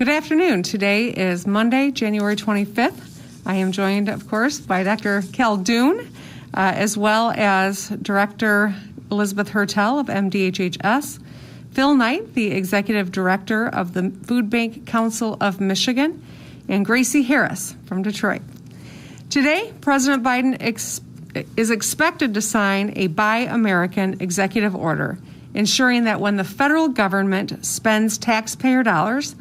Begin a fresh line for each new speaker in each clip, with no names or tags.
Good afternoon. Today is Monday, January 25th. I am joined, of course, by Dr. Khaldun, as well as Director Elizabeth Hertel of MDHHS, Phil Knight, the Executive Director of the Food Bank Council of Michigan, and Gracie Harris from Detroit. Today, President Biden is expected to sign a Buy American executive order, ensuring that when the federal government spends taxpayer dollars,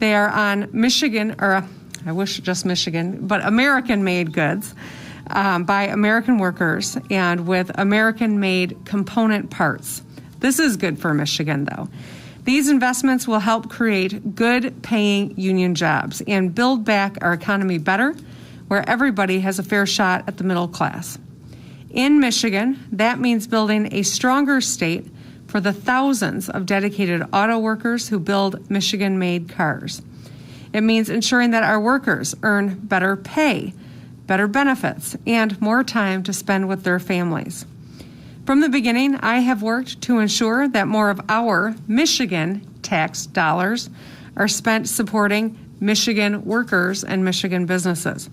they are on Michigan, or I wish just Michigan, but American-made goods by American workers and with American-made component parts. This is good for Michigan, though. These investments will help create good-paying union jobs and build back our economy better, where everybody has a fair shot at the middle class. In Michigan, that means building a stronger state for the thousands of dedicated auto workers who build Michigan-made cars. It means ensuring that our workers earn better pay, better benefits, and more time to spend with their families. From the beginning, I have worked to ensure that more of our Michigan tax dollars are spent supporting Michigan workers and Michigan businesses.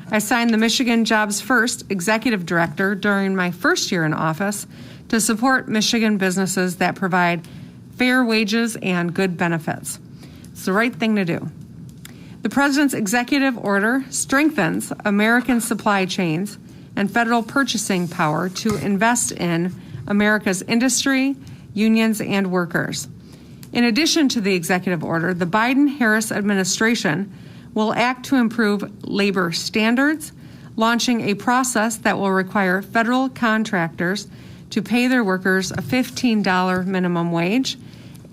I signed the Michigan Jobs First Executive Director during my first year in office to support Michigan businesses that provide fair wages and good benefits. It's the right thing to do. The President's executive order strengthens American supply chains and federal purchasing power to invest in America's industry, unions, and workers. In addition to the executive order, the Biden-Harris administration will act to improve labor standards, launching a process that will require federal contractors to pay their workers a $15 minimum wage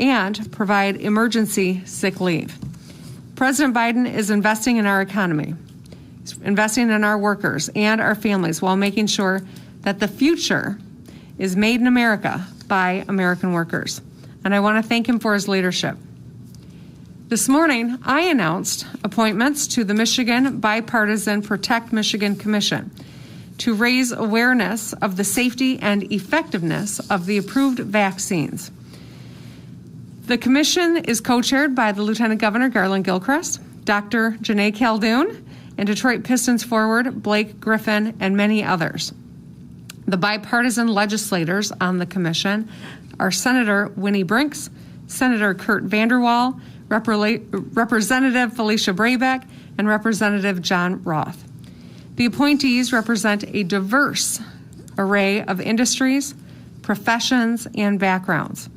and provide emergency sick leave. President Biden is investing in our economy, investing in our workers and our families while making sure that the future is made in America by American workers. And I want to thank him for his leadership. This morning, I announced appointments to the Michigan Bipartisan Protect Michigan Commission to raise awareness of the safety and effectiveness of the approved vaccines. The commission is co-chaired by the Lieutenant Governor Garland Gilchrist, Dr. Janae Khaldun, and Detroit Pistons forward Blake Griffin, and many others. The bipartisan legislators on the commission are Senator Winnie Brinks, Senator Kurt Vanderwall, Representative Felicia Brabeck, and Representative John Roth. The appointees represent a diverse array of industries, professions, and backgrounds.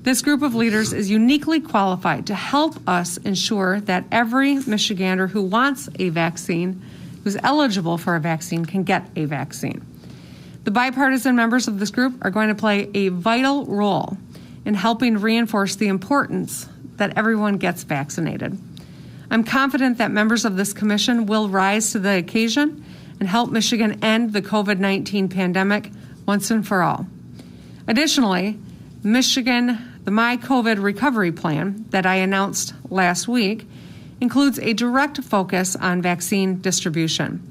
This group of leaders is uniquely qualified to help us ensure that every Michigander who wants a vaccine, who's eligible for a vaccine, can get a vaccine. The bipartisan members of this group are going to play a vital role in helping reinforce the importance that everyone gets vaccinated. I'm confident that members of this commission will rise to the occasion and help Michigan end the COVID-19 pandemic once and for all. Additionally, the My COVID Recovery Plan that I announced last week includes a direct focus on vaccine distribution.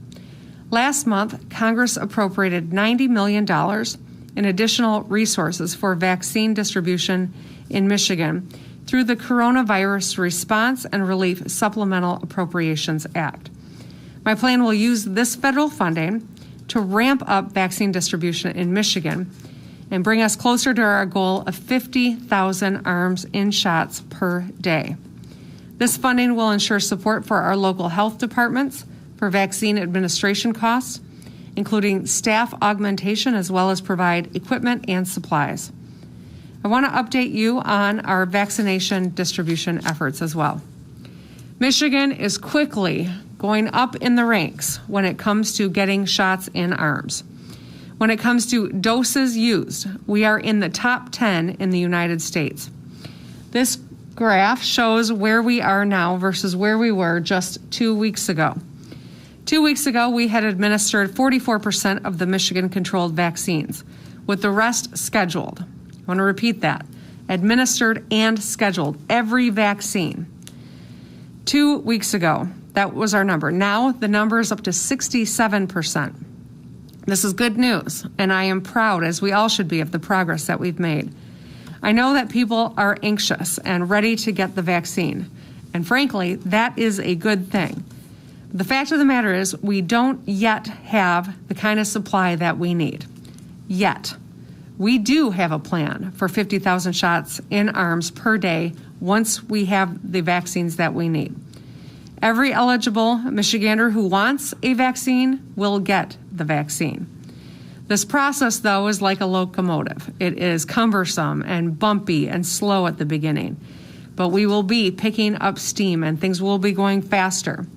Last month, Congress appropriated $90 million in additional resources for vaccine distribution in Michigan through the Coronavirus Response and Relief Supplemental Appropriations Act. My plan will use this federal funding to ramp up vaccine distribution in Michigan and bring us closer to our goal of 50,000 arms in shots per day. This funding will ensure support for our local health departments for vaccine administration costs, including staff augmentation, as well as provide equipment and supplies. I want to update you on our vaccination distribution efforts as well. Michigan is quickly going up in the ranks when it comes to getting shots in arms. When it comes to doses used, we are in the top 10 in the United States. This graph shows where we are now versus where we were just 2 weeks ago. 2 weeks ago, we had administered 44% of the Michigan-controlled vaccines, with the rest scheduled. I want to repeat that. Administered and scheduled, every vaccine. 2 weeks ago, that was our number. Now the number is up to 67%. This is good news, and I am proud, as we all should be, of the progress that we've made. I know that people are anxious and ready to get the vaccine, And frankly, that is a good thing. The fact of the matter is we don't yet have the kind of supply that we need. Yet. We do have a plan for 50,000 shots in arms per day once we have the vaccines that we need. Every eligible Michigander who wants a vaccine will get the vaccine. This process, though, is like a locomotive. It is cumbersome and bumpy and slow at the beginning, but we will be picking up steam and things will be going faster.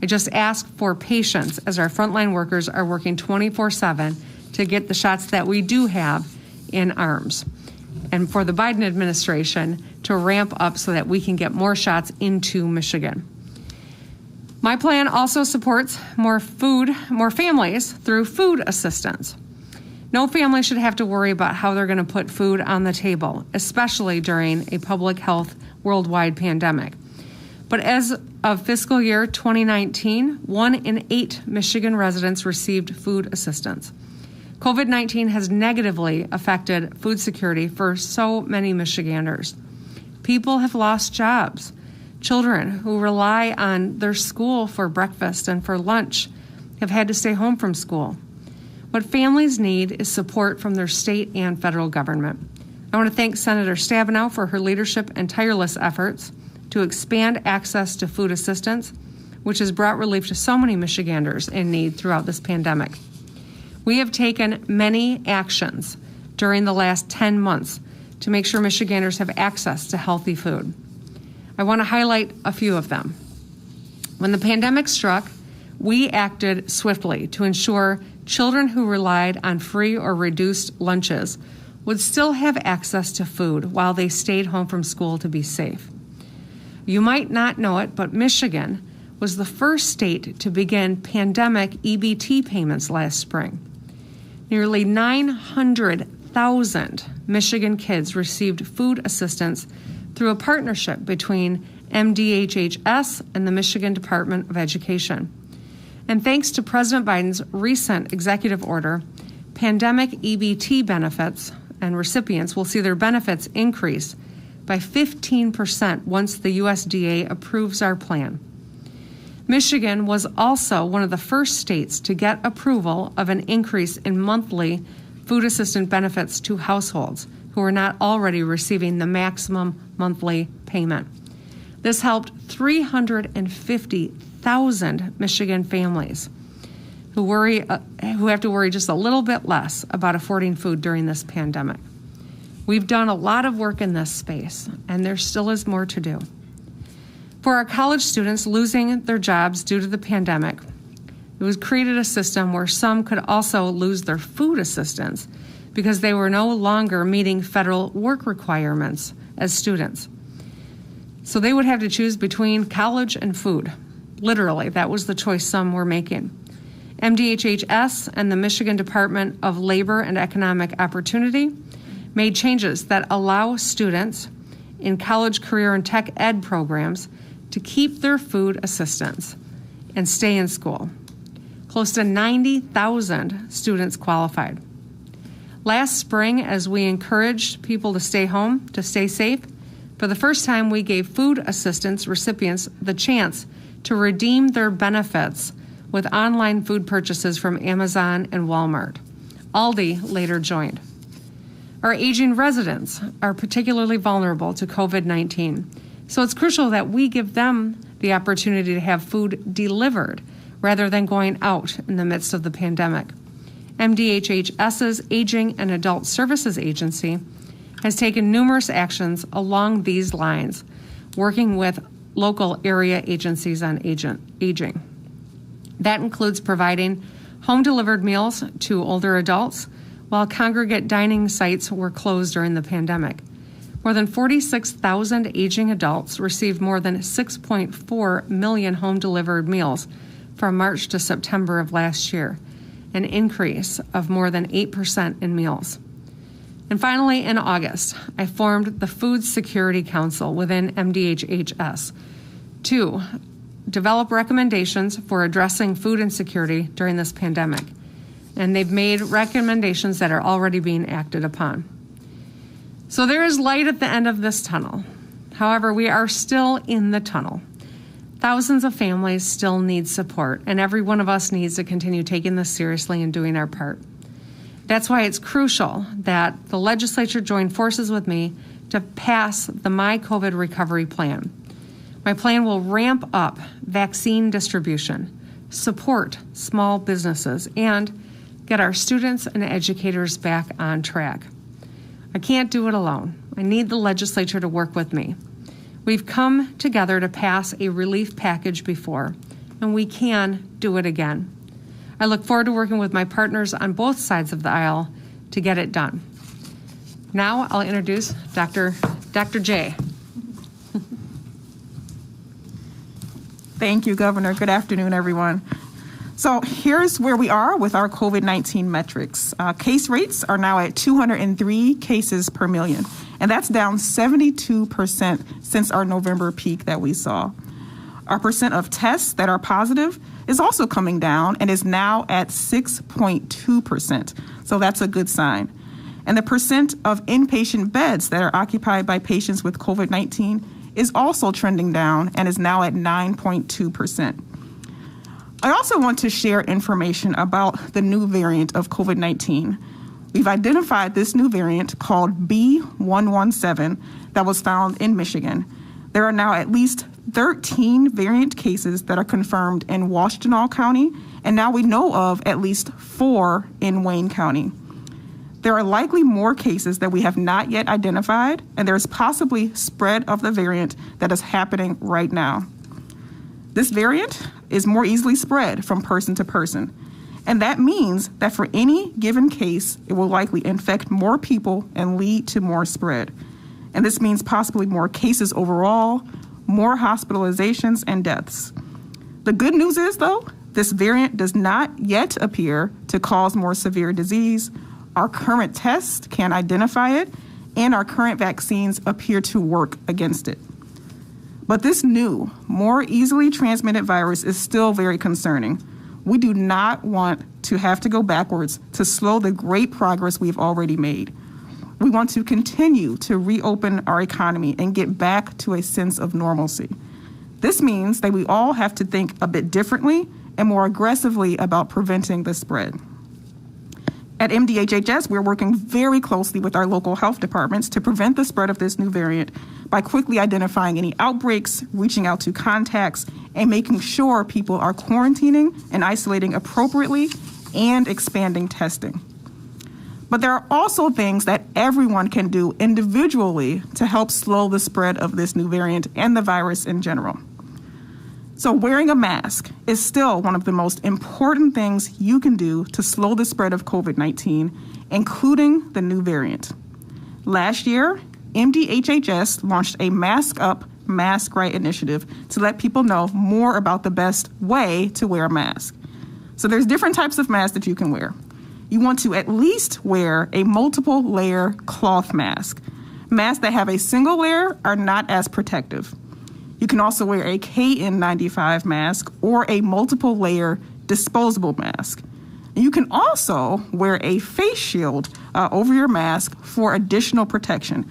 I just ask for patience as our frontline workers are working 24/7 to get the shots that we do have in arms, and for the Biden administration to ramp up so that we can get more shots into Michigan. My plan also supports more families through food assistance. No family should have to worry about how they're going to put food on the table, especially during a public health worldwide pandemic. But as of fiscal year 2019, 1 in 8 Michigan residents received food assistance. COVID-19 has negatively affected food security for so many Michiganders. People have lost jobs. Children who rely on their school for breakfast and for lunch have had to stay home from school. What families need is support from their state and federal government. I want to thank Senator Stabenow for her leadership and tireless efforts to expand access to food assistance, which has brought relief to so many Michiganders in need throughout this pandemic. We have taken many actions during the last 10 months to make sure Michiganders have access to healthy food. I want to highlight a few of them. When the pandemic struck, we acted swiftly to ensure children who relied on free or reduced lunches would still have access to food while they stayed home from school to be safe. You might not know it, but Michigan was the first state to begin pandemic EBT payments last spring. Nearly 900,000 Michigan kids received food assistance through a partnership between MDHHS and the Michigan Department of Education. And thanks to President Biden's recent executive order, pandemic EBT benefits and recipients will see their benefits increase by 15% once the USDA approves our plan. Michigan was also one of the first states to get approval of an increase in monthly food assistance benefits to households who are not already receiving the maximum monthly payment. This helped 350,000 Michigan families who have to worry just a little bit less about affording food during this pandemic. We've done a lot of work in this space, and there still is more to do. For our college students losing their jobs due to the pandemic, it was created a system where some could also lose their food assistance because they were no longer meeting federal work requirements as students. So they would have to choose between college and food. Literally, that was the choice some were making. MDHHS and the Michigan Department of Labor and Economic Opportunity made changes that allow students in college, career, and tech ed programs to keep their food assistance and stay in school. Close to 90,000 students qualified. Last spring, as we encouraged people to stay home, to stay safe, for the first time we gave food assistance recipients the chance to redeem their benefits with online food purchases from Amazon and Walmart. Aldi later joined. Our aging residents are particularly vulnerable to COVID-19, so it's crucial that we give them the opportunity to have food delivered rather than going out in the midst of the pandemic. MDHHS's Aging and Adult Services Agency has taken numerous actions along these lines, working with local area agencies on aging. That includes providing home-delivered meals to older adults while congregate dining sites were closed during the pandemic. More than 46,000 aging adults received more than 6.4 million home-delivered meals from March to September of last year, an increase of more than 8% in meals. And finally, in August, I formed the Food Security Council within MDHHS to develop recommendations for addressing food insecurity during this pandemic. And they've made recommendations that are already being acted upon. So there is light at the end of this tunnel. However, we are still in the tunnel. Thousands of families still need support, and every one of us needs to continue taking this seriously and doing our part. That's why it's crucial that the legislature join forces with me to pass the My COVID Recovery Plan. My plan will ramp up vaccine distribution, support small businesses, and get our students and educators back on track. I can't do it alone. I need the legislature to work with me. We've come together to pass a relief package before, and we can do it again. I look forward to working with my partners on both sides of the aisle to get it done. Now I'll introduce Dr. J.
Thank you, Governor. Good afternoon, everyone. So here's where we are with our COVID-19 metrics. Case rates are now at 203 cases per million, and that's down 72% since our November peak that we saw. Our percent of tests that are positive is also coming down and is now at 6.2%, so that's a good sign. And the percent of inpatient beds that are occupied by patients with COVID-19 is also trending down and is now at 9.2%. I also want to share information about the new variant of COVID-19. We've identified this new variant called B117 that was found in Michigan. There are now at least 13 variant cases that are confirmed in Washtenaw County, and now we know of at least 4 in Wayne County. There are likely more cases that we have not yet identified, and there is possibly spread of the variant that is happening right now. This variant is more easily spread from person to person, and that means that for any given case, it will likely infect more people and lead to more spread. And this means possibly more cases overall, more hospitalizations and deaths. The good news is, though, this variant does not yet appear to cause more severe disease. Our current tests can identify it, and our current vaccines appear to work against it. But this new, more easily transmitted virus is still very concerning. We do not want to have to go backwards to slow the great progress we've already made. We want to continue to reopen our economy and get back to a sense of normalcy. This means that we all have to think a bit differently and more aggressively about preventing the spread. At MDHHS, we're working very closely with our local health departments to prevent the spread of this new variant by quickly identifying any outbreaks, reaching out to contacts, and making sure people are quarantining and isolating appropriately and expanding testing. But there are also things that everyone can do individually to help slow the spread of this new variant and the virus in general. So wearing a mask is still one of the most important things you can do to slow the spread of COVID-19, including the new variant. Last year, MDHHS launched a Mask Up, Mask Right initiative to let people know more about the best way to wear a mask. So there's different types of masks that you can wear. You want to at least wear a multiple layer cloth mask. Masks that have a single layer are not as protective. You can also wear a KN95 mask or a multiple layer disposable mask. You can also wear a face shield over your mask for additional protection.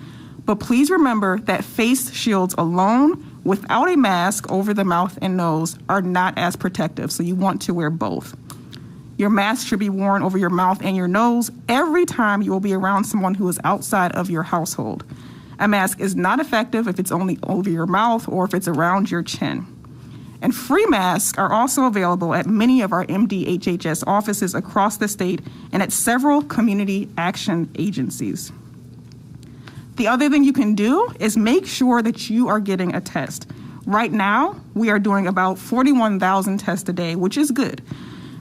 But please remember that face shields alone without a mask over the mouth and nose are not as protective, so you want to wear both. Your mask should be worn over your mouth and your nose every time you will be around someone who is outside of your household. A mask is not effective if it's only over your mouth or if it's around your chin. And free masks are also available at many of our MDHHS offices across the state and at several community action agencies. The other thing you can do is make sure that you are getting a test. Right now, we are doing about 41,000 tests a day, which is good.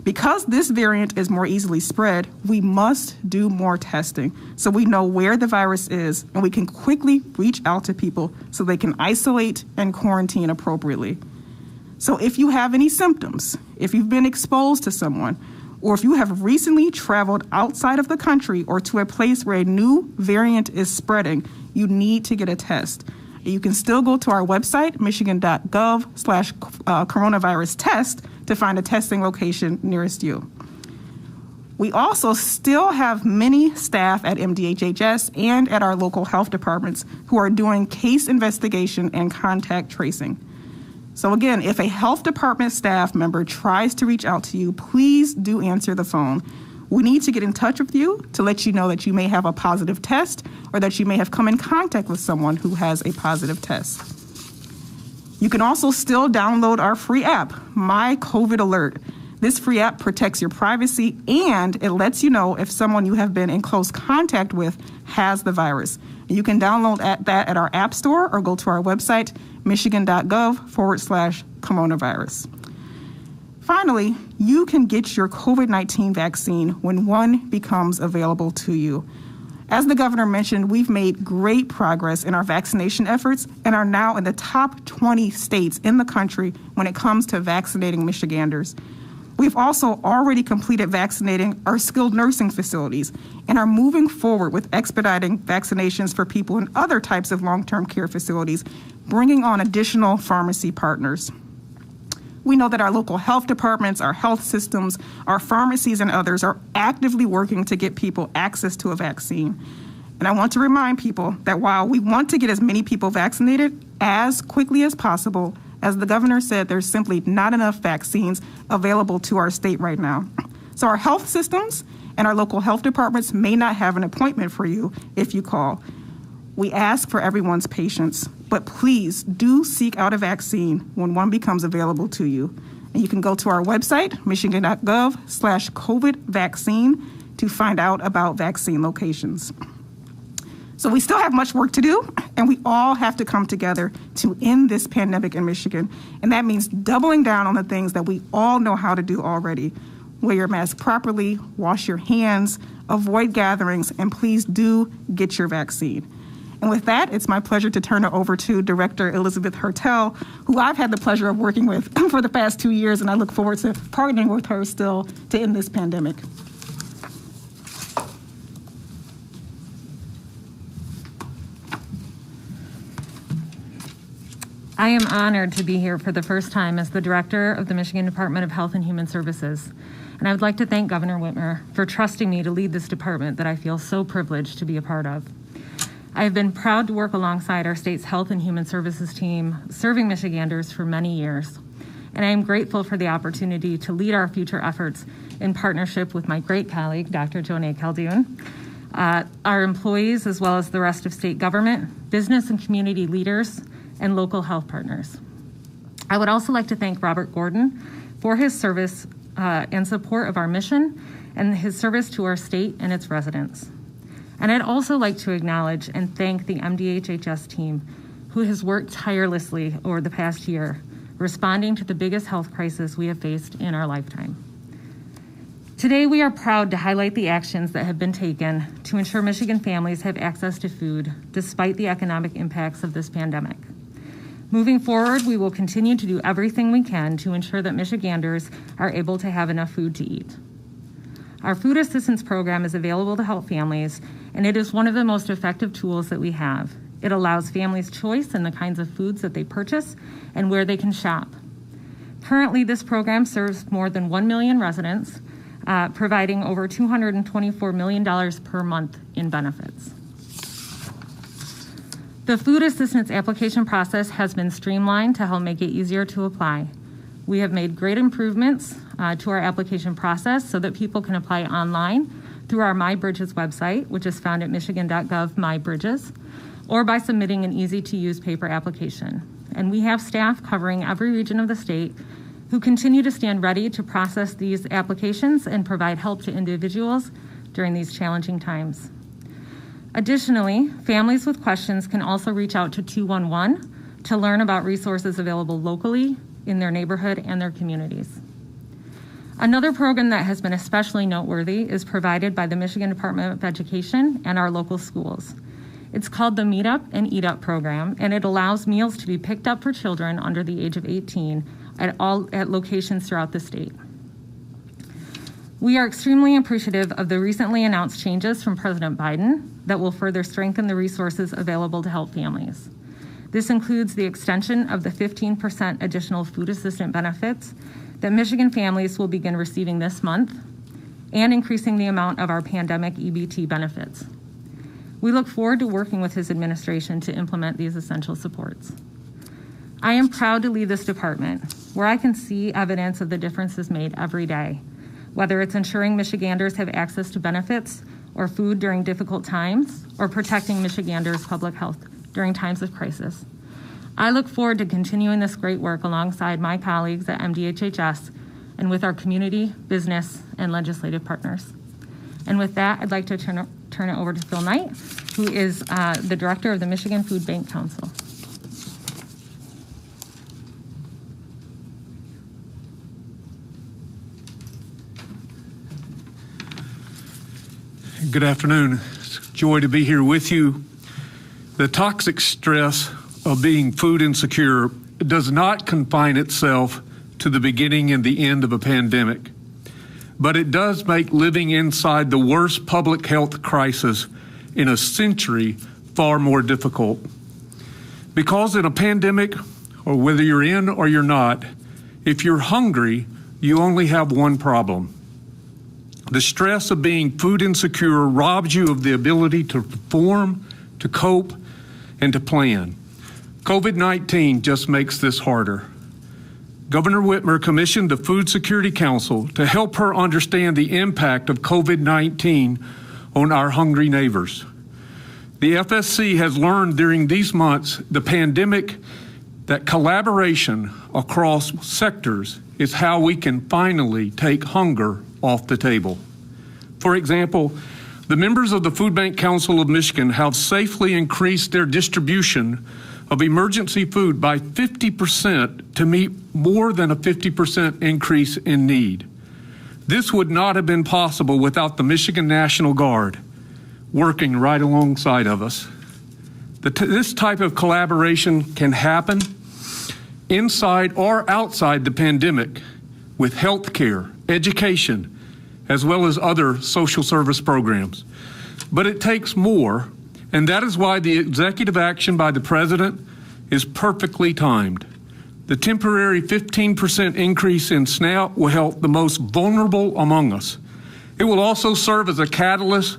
Because this variant is more easily spread, we must do more testing so we know where the virus is and we can quickly reach out to people so they can isolate and quarantine appropriately. So if you have any symptoms, if you've been exposed to someone, or if you have recently traveled outside of the country or to a place where a new variant is spreading, you need to get a test. You can still go to our website, michigan.gov/coronavirus test, to find a testing location nearest you. We also still have many staff at MDHHS and at our local health departments who are doing case investigation and contact tracing. So again, if a health department staff member tries to reach out to you, please do answer the phone. We need to get in touch with you to let you know that you may have a positive test or that you may have come in contact with someone who has a positive test. You can also still download our free app, My COVID Alert. This free app protects your privacy and it lets you know if someone you have been in close contact with has the virus. You can download that at our app store or go to our website, michigan.gov/coronavirus. Finally, you can get your COVID-19 vaccine when one becomes available to you. As the governor mentioned, we've made great progress in our vaccination efforts and are now in the top 20 states in the country when it comes to vaccinating Michiganders. We've also already completed vaccinating our skilled nursing facilities and are moving forward with expediting vaccinations for people in other types of long-term care facilities, bringing on additional pharmacy partners. We know that our local health departments, our health systems, our pharmacies, and others are actively working to get people access to a vaccine. And I want to remind people that while we want to get as many people vaccinated as quickly as possible, as the governor said, there's simply not enough vaccines available to our state right now. So our health systems and our local health departments may not have an appointment for you if you call. We ask for everyone's patience, but please do seek out a vaccine when one becomes available to you. And you can go to our website, michigan.gov/COVID vaccine, to find out about vaccine locations. So we still have much work to do, and we all have to come together to end this pandemic in Michigan. And that means doubling down on the things that we all know how to do already. Wear your mask properly, wash your hands, avoid gatherings, and please do get your vaccine. And with that, it's my pleasure to turn it over to Director Elizabeth Hertel, who I've had the pleasure of working with for the past 2 years, and I look forward to partnering with her still to end this pandemic.
I am honored to be here for the first time as the Director of the Michigan Department of Health and Human Services. And I would like to thank Governor Whitmer for trusting me to lead this department that I feel so privileged to be a part of. I have been proud to work alongside our state's Health and Human Services team, serving Michiganders for many years. And I am grateful for the opportunity to lead our future efforts in partnership with my great colleague, Dr. Jonay Caldoun, our employees, as well as the rest of state government, business and community leaders, and local health partners. I would also like to thank Robert Gordon for his service and support of our mission and his service to our state and its residents. And I'd also like to acknowledge and thank the MDHHS team who has worked tirelessly over the past year, responding to the biggest health crisis we have faced in our lifetime. Today, we are proud to highlight the actions that have been taken to ensure Michigan families have access to food despite the economic impacts of this pandemic. Moving forward, we will continue to do everything we can to ensure that Michiganders are able to have enough food to eat. Our food assistance program is available to help families, and it is one of the most effective tools that we have. It allows families choice in the kinds of foods that they purchase and where they can shop. Currently, this program serves more than 1 million residents, providing over $224 million per month in benefits. The food assistance application process has been streamlined to help make it easier to apply. We have made great improvements to our application process so that people can apply online through our MyBridges website, which is found at michigan.gov MyBridges, or by submitting an easy-to-use paper application. And we have staff covering every region of the state who continue to stand ready to process these applications and provide help to individuals during these challenging times. Additionally, families with questions can also reach out to 211 to learn about resources available locally in their neighborhood and their communities. Another program that has been especially noteworthy is provided by the Michigan Department of Education and our local schools. It's called the Meet Up and Eat Up program, and it allows meals to be picked up for children under the age of 18 at locations throughout the state. We are extremely appreciative of the recently announced changes from President Biden that will further strengthen the resources available to help families. This includes the extension of the 15% additional food assistance benefits that Michigan families will begin receiving this month, and increasing the amount of our pandemic EBT benefits. We look forward to working with his administration to implement these essential supports. I am proud to lead this department, where I can see evidence of the differences made every day, whether it's ensuring Michiganders have access to benefits or food during difficult times, or protecting Michiganders' public health during times of crisis. I look forward to continuing this great work alongside my colleagues at MDHHS and with our community, business, and legislative partners. And with that, I'd like to turn it over to Phil Knight, who is the director of the Michigan Food Bank Council.
Good afternoon. It's a joy to be here with you. The toxic stress of being food insecure does not confine itself to the beginning and the end of a pandemic, but it does make living inside the worst public health crisis in a century far more difficult. Because in a pandemic, or whether you're in or you're not, if you're hungry, you only have one problem. The stress of being food insecure robs you of the ability to perform, to cope, and to plan. COVID-19 just makes this harder. Governor Whitmer commissioned the Food Security Council to help her understand the impact of COVID-19 on our hungry neighbors. The FSC has learned during these months the pandemic that collaboration across sectors is how we can finally take hunger off the table. For example, the members of the Food Bank Council of Michigan have safely increased their distribution of emergency food by 50% to meet more than a 50% increase in need. This would not have been possible without the Michigan National Guard working right alongside of us. This type of collaboration can happen inside or outside the pandemic with healthcare, education, as well as other social service programs. But it takes more, and that is why the executive action by the President is perfectly timed. The temporary 15% increase in SNAP will help the most vulnerable among us. It will also serve as a catalyst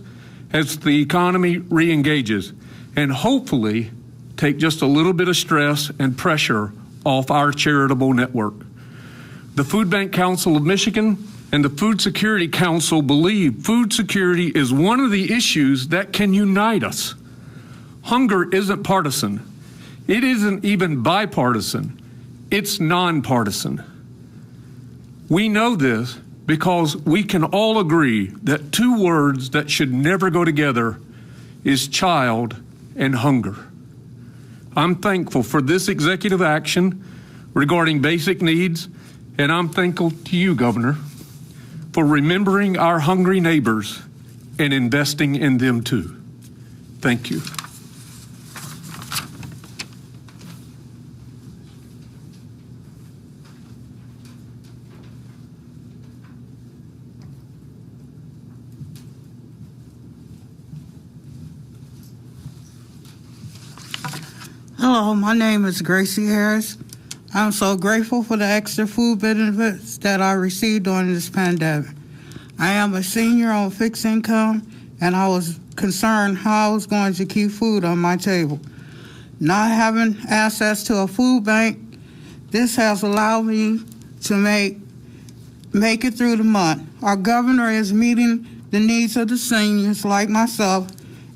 as the economy re-engages, and hopefully take just a little bit of stress and pressure off our charitable network. The Food Bank Council of Michigan and the Food Security Council believe food security is one of the issues that can unite us. Hunger isn't partisan. It isn't even bipartisan. It's nonpartisan. We know this because we can all agree that two words that should never go together is child and hunger. I'm thankful for this executive action regarding basic needs, and I'm thankful to you, Governor, for remembering our hungry neighbors and investing in them too. Thank you.
Hello, my name is Gracie Harris. I'm so grateful for the extra food benefits that I received during this pandemic. I am a senior on fixed income, and I was concerned how I was going to keep food on my table. Not having access to a food bank, this has allowed me to make it through the month. Our governor is meeting the needs of the seniors like myself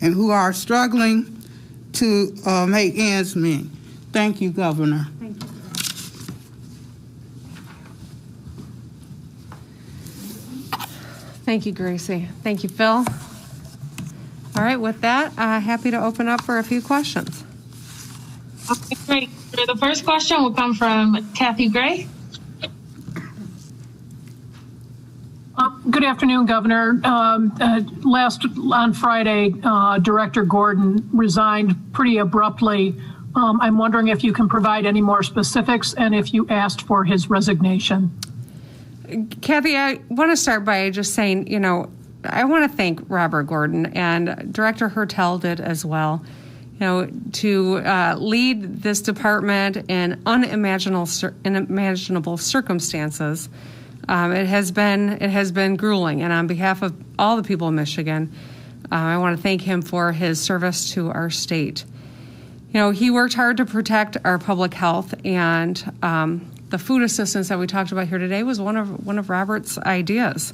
and who are struggling to make ends meet. Thank you, Governor.
Thank you. Thank you, Gracie. Thank you, Phil. All right, with that, happy to open up for a few questions.
Okay, great. The first question will come from Kathy Gray.
Good afternoon, Governor. On Friday, Director Gordon resigned pretty abruptly. I'm wondering if you can provide any more specifics and if you asked for his resignation.
Kathy, I want to start by just saying, I want to thank Robert Gordon, and Director Hertel did as well, to lead this department in unimaginable circumstances. It has been grueling, and on behalf of all the people of Michigan, I want to thank him for his service to our state. You know, he worked hard to protect our public health, and the food assistance that we talked about here today was one of Robert's ideas.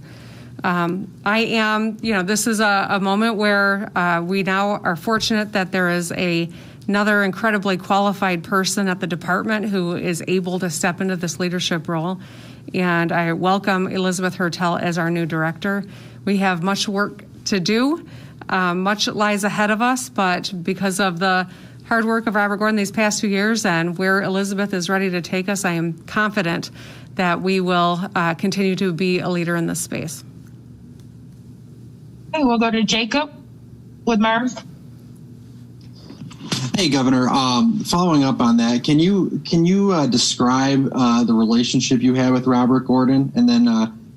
This is a moment where we now are fortunate that there is another incredibly qualified person at the department who is able to step into this leadership role. And I welcome Elizabeth Hertel as our new director. We have much work to do. Much lies ahead of us, but because of the hard work of Robert Gordon these past 2 years and where Elizabeth is ready to take us, I am confident that we will continue to be a leader in this space.
Okay, we'll go to Jacob Whitmer.
Hey, Governor. Following up on that, can you describe the relationship you had with Robert Gordon? And then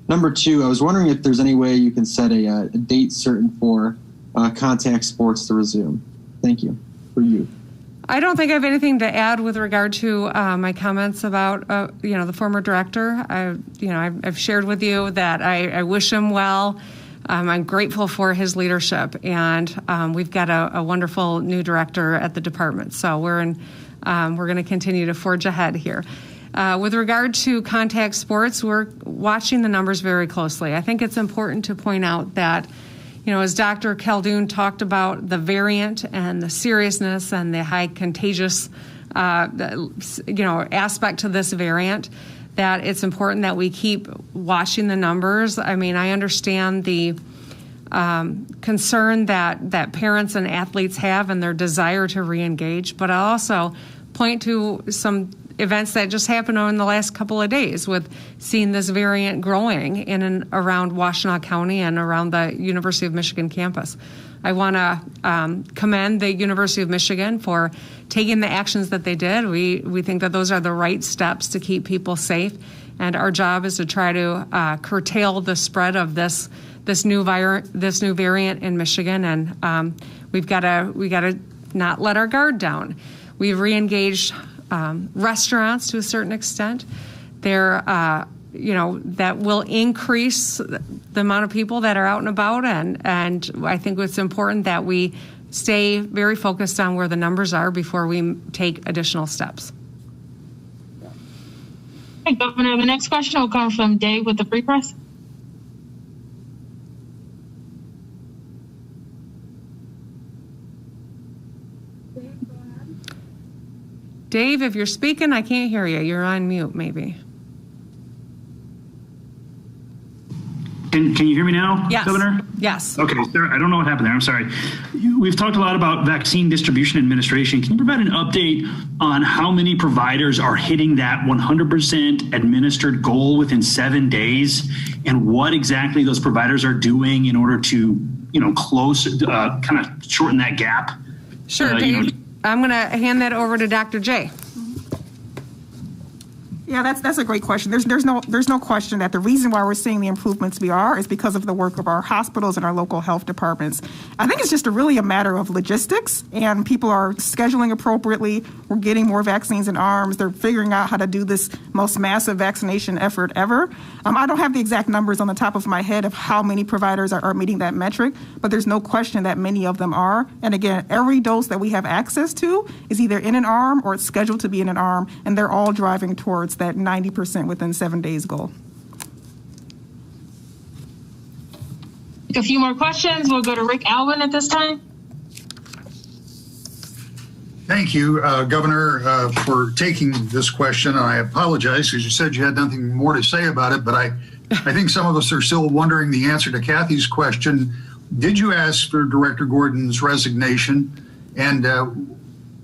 number two, I was wondering if there's any way you can set a date certain for contact sports to resume. Thank you. For you.
I don't think I have anything to add with regard to my comments about the former director. I've shared with you that I wish him well. I'm grateful for his leadership, and we've got a wonderful new director at the department. So we're going to continue to forge ahead here. With regard to contact sports, we're watching the numbers very closely. I think it's important to point out that, as Dr. Khaldun talked about the variant and the seriousness and the high contagious, aspect to this variant, that it's important that we keep watching the numbers. I mean, I understand the concern that parents and athletes have and their desire to reengage, but I'll also point to some events that just happened in the last couple of days with seeing this variant growing in and around Washtenaw County and around the University of Michigan campus. I want to commend the University of Michigan for taking the actions that they did. We think that those are the right steps to keep people safe, and our job is to try to curtail the spread of this new variant in Michigan. And we got to not let our guard down. We've reengaged restaurants to a certain extent. That will increase the amount of people that are out and about, and I think it's important that we stay very focused on where the numbers are before we take additional steps.
Hey, Governor, the next question will come from Dave with the Free Press.
Dave, if you're speaking, I can't hear you. You're on mute, maybe.
Can you hear me now,
yes.
Governor?
Yes.
Okay, sir, I don't know what happened there. I'm sorry. We've talked a lot about vaccine distribution administration. Can you provide an update on how many providers are hitting that 100% administered goal within 7 days, and what exactly those providers are doing in order to, close, kind of shorten that gap?
Sure, Dave. I'm going to hand that over to Dr. J.
Yeah, that's a great question. There's no question that the reason why we're seeing the improvements we are is because of the work of our hospitals and our local health departments. I think it's just really a matter of logistics, and people are scheduling appropriately. We're getting more vaccines in arms. They're figuring out how to do this most massive vaccination effort ever. I don't have the exact numbers on the top of my head of how many providers are meeting that metric, but there's no question that many of them are. And again, every dose that we have access to is either in an arm or it's scheduled to be in an arm, and they're all driving towards that 90% within 7 days goal.
A few more questions. We'll go to Rick Alvin at this time.
Thank you, Governor, for taking this question. And I apologize because you said you had nothing more to say about it, but I think some of us are still wondering the answer to Kathy's question. Did you ask for Director Gordon's resignation, and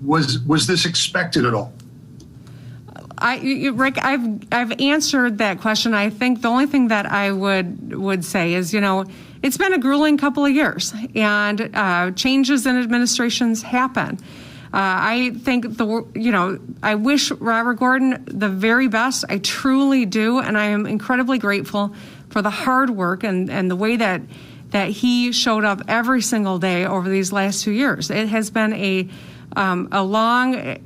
was this expected at all?
Rick, I've answered that question. I think the only thing that I would say is, it's been a grueling couple of years, and changes in administrations happen. I think I wish Robert Gordon the very best. I truly do, and I am incredibly grateful for the hard work and the way that he showed up every single day over these last 2 years. It has been a long,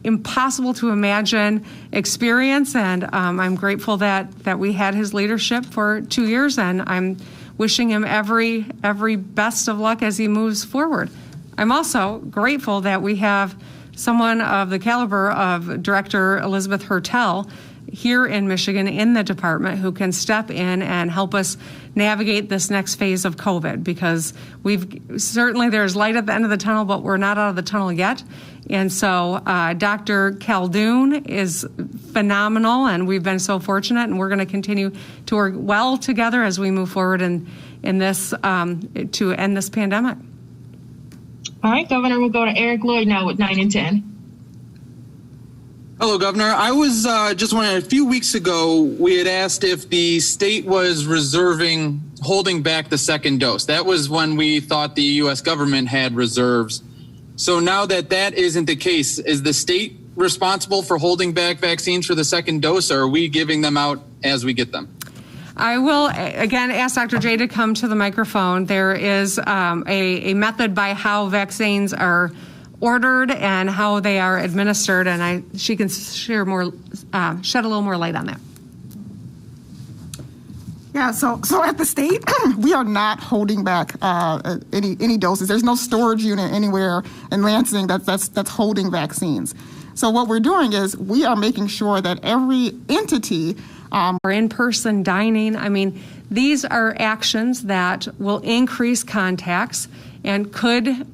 impossible to imagine experience, and I'm grateful that we had his leadership for 2 years, and I'm wishing him every best of luck as he moves forward. I'm also grateful that we have someone of the caliber of Director Elizabeth Hertel here in Michigan in the department who can step in and help us navigate this next phase of COVID, because certainly there's light at the end of the tunnel, but we're not out of the tunnel yet. And so Dr. Khaldun is phenomenal, and we've been so fortunate, and we're going to continue to work well together as we move forward in this to end this pandemic.
All right, Governor, we'll go to Eric Lloyd now with 9 and 10.
Hello, Governor. I was just wondering, a few weeks ago, we had asked if the state was holding back the second dose. That was when we thought the U.S. government had reserves. So now that isn't the case, is the state responsible for holding back vaccines for the second dose, or are we giving them out as we get them?
I will, again, ask Dr. J to come to the microphone. There is a method by how vaccines are ordered and how they are administered, and she can shed a little more light on that.
Yeah, so at the state, we are not holding back any doses. There's no storage unit anywhere in Lansing that's holding vaccines. So what we're doing is we are making sure that every entity
or in-person dining, I mean, these are actions that will increase contacts and could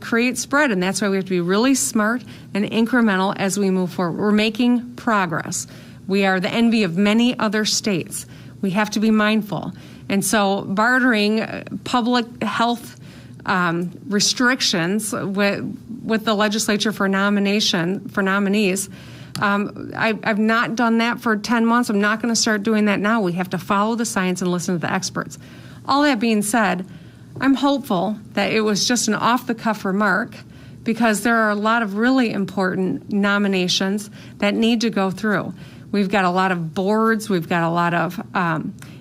create spread, and that's why we have to be really smart and incremental as we move forward. We're making progress. We are the envy of many other states. We have to be mindful. And so bartering public health restrictions with the legislature for nominees, I've not done that for 10 months. I'm not going to start doing that now. We have to follow the science and listen to the experts. All that being said, I'm hopeful that it was just an off-the-cuff remark, because there are a lot of really important nominations that need to go through. We've got a lot of boards, we've got a lot of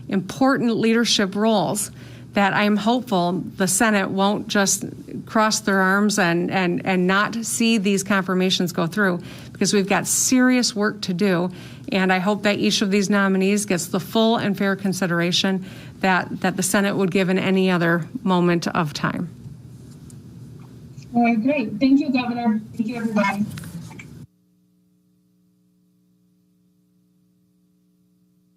important leadership roles that I'm hopeful the Senate won't just cross their arms and not see these confirmations go through, because we've got serious work to do. And I hope that each of these nominees gets the full and fair consideration that the Senate would give in any other moment of time.
All right, great. Thank you, Governor. Thank you, everybody.